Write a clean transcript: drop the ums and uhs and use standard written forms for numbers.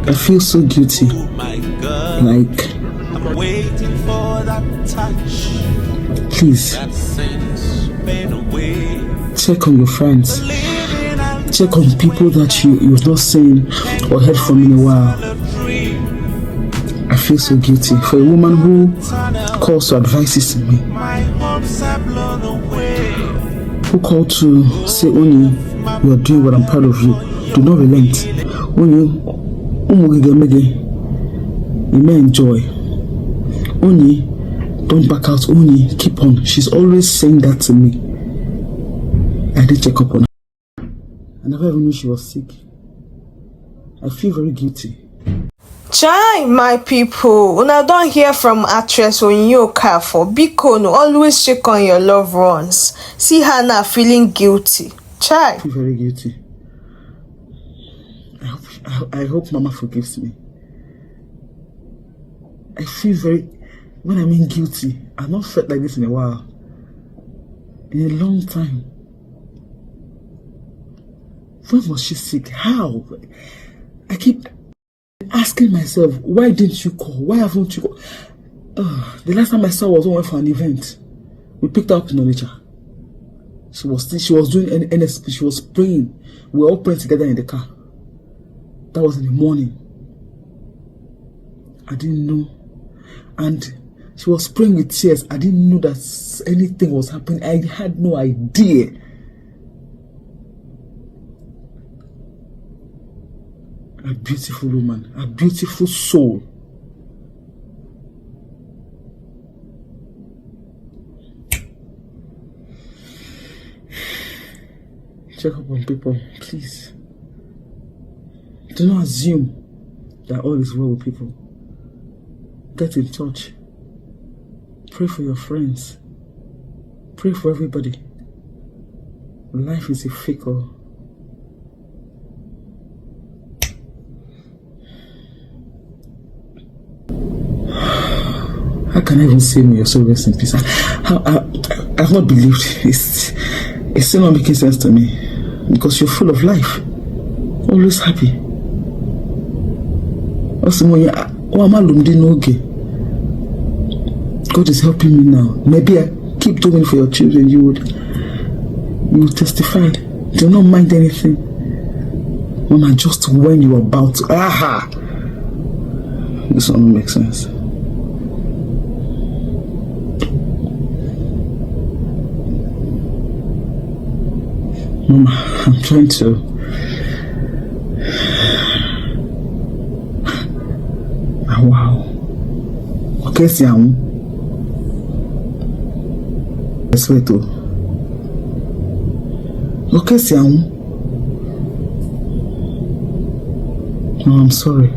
I feel so guilty. Like, please check on your friends. Check on people that you've not seen or heard from in a while. I feel so guilty for a woman who calls to advices me, who called to say, Onyinye, you are doing what I'm proud of you. Do not relent. Onyinye, you may enjoy. Onyinye, don't back out. Onyinye, keep on. She's always saying that to me. I did check up on her. I never even knew she was sick. I feel very guilty. Chai, my people, una don't hear from actress Onyinye Okafor. Biko no always check on your loved ones. See her now feeling guilty. Chai. I feel very guilty. I hope Mama forgives me. I feel very, when I mean guilty, I've not felt like this in a while. In a long time. When was she sick? How? I keep asking myself, why didn't you call? Why haven't you called? The last time I saw her was when we went for an event. We picked her up in Onitsha. She was doing NSP. She was praying. We were all praying together in the car. That was in the morning. I didn't know. And she was praying with tears. I didn't know that anything was happening. I had no idea. A beautiful woman, a beautiful soul. Check up on people, please. Do not assume that all is well with people. Get in touch. Pray for your friends. Pray for everybody. Life is a fickle. How can I even say may your soul rest in peace? I've not believed. It's still not making sense to me. Because you're full of life. Always happy. God is helping me now. Maybe I keep doing it for your children. You would testify. Do not mind anything. Mama, just when you're about to. Aha! This one don't make sense. Mama, I'm trying to. Wow. Okay, Siam. I swear to. Okay, Siam. No, I'm sorry.